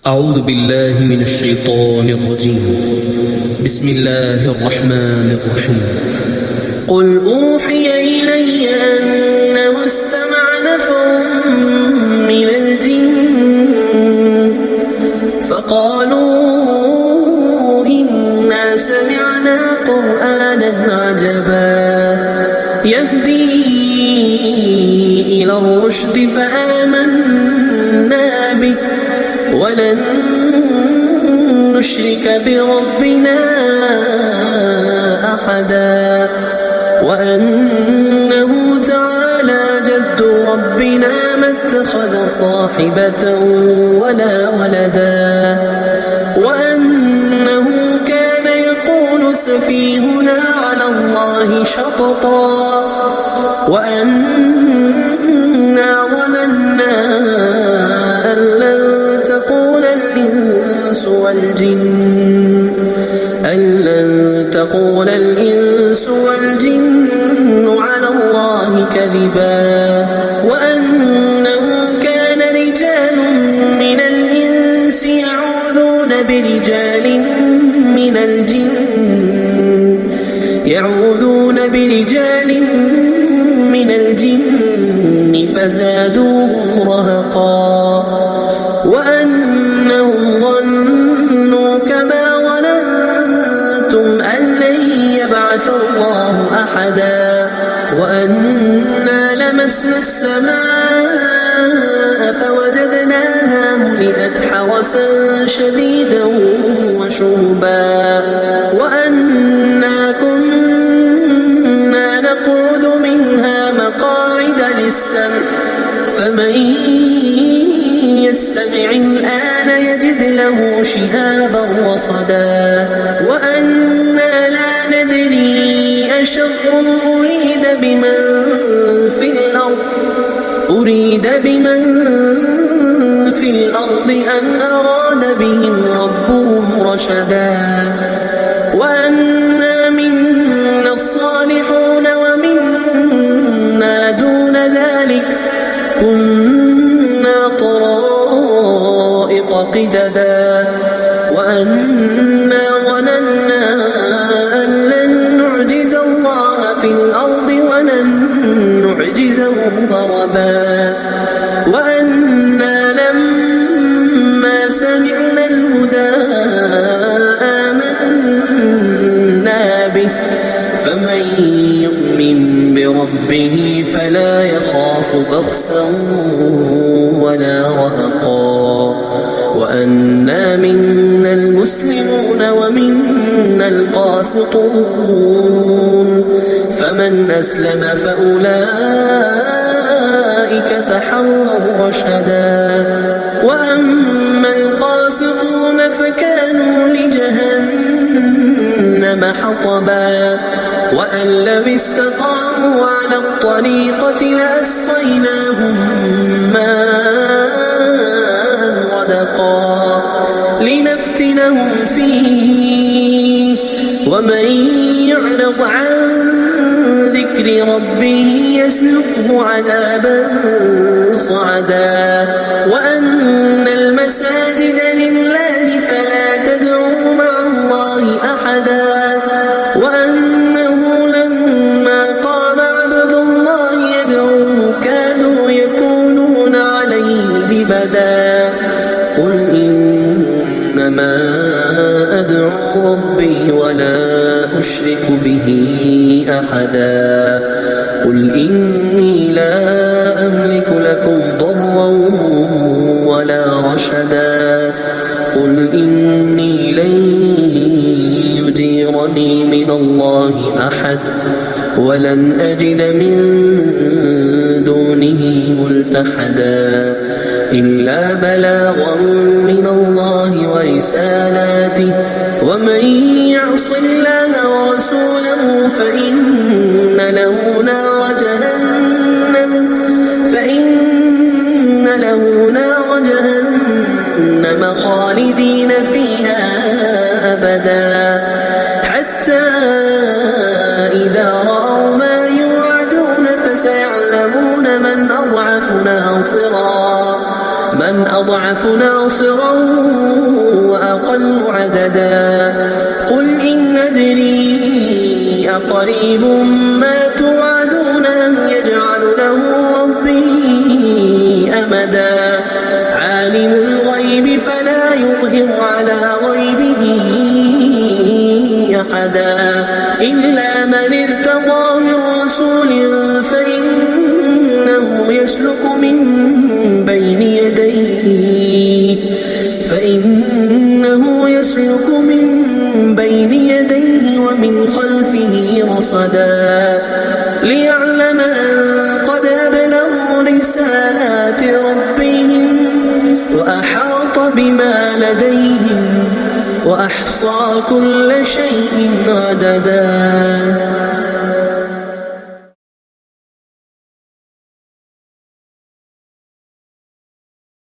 أعوذ بالله من الشيطان الرجيم. بسم الله الرحمن الرحيم. قل أوحي إلي أنه استمع نفر من الجن فقالوا إنا سمعنا قرآنا عجبا يهدي إلى الرشد فآمنا به ولن نشرك بربنا أحدا وأنه تعالى جد ربنا ما اتخذ صاحبة ولا ولدا وأنه كان يقول سفيهنا على الله شططا وأنا ظننا أن لن تقول الإنس والجن على الله كذبا وأنه كان رجال من الإنس يعوذون برجال من الجن فزادوهم رهقا وأنهم ظنوا كما ظننتم أن لن يبعث الله أحدا وأنا لمسنا السماء فوجدناها ملئت حرسا شديدا وشهبا وأنا كنا نقعد منها مقاعد للسمع فمن يستمع الآن يجد له شهابا رصدا وأنا لا ندري أشر أريد بمن في الأرض أم أراد بهم ربهم رشدا وأنا منا الصالحون ومنا دون ذلك كنا طرائق قددا وأنا ظننا أن لن نعجز الله في الأرض ولن نعجزه هربا وأنا لما سمعنا الهدى آمنا به فمن يؤمن بربه فلا يخاف بخسا ولا رهقا وأنا منا المسلمون ومنا القاسطون فمن أسلم فأولئك تحروا رشدا وأما القاسطون فكانوا لجهنم حطبا وأن لو استقاموا على الطريقة لأسقيناهم ماء غدقا لنفتنهم فيه ومن يعرض عن ذكر ربه يسلكه عذابا صعدا وأن المساجد لله فلا تدعوا مع الله أحدا وأنه لما قام عبد الله يدعوه كادوا يكونون عليه لبدا قل إنما أدعو ربي ولا أشرك به أحدا قل إني لا أملك لكم ضرا ولا رشدا قل إني لن يجيرني من الله أحد ولن أجد من دونه ملتحدا إلا بلاغا من الله ورسالاته ومن يعص الله ورسوله فإن له نار جهنم خالدين فيها أبدا حتى إذا رأوا ما يوعدون فسيعلمون من أضعف أضعف ناصرا وأقل عددا قل إن أدري أقريب ما توعدون أم يجعل له ربي أمدا عالم الغيب فلا يظهر على غيبه أحدا إلا من ارتضى من رسول فإنه يسلك من بين يديه ومن خلفه رصدا ليعلم أن قد أبلغوا رسالات ربهم وأحاط بما لديهم وأحصى كل شيء عددا.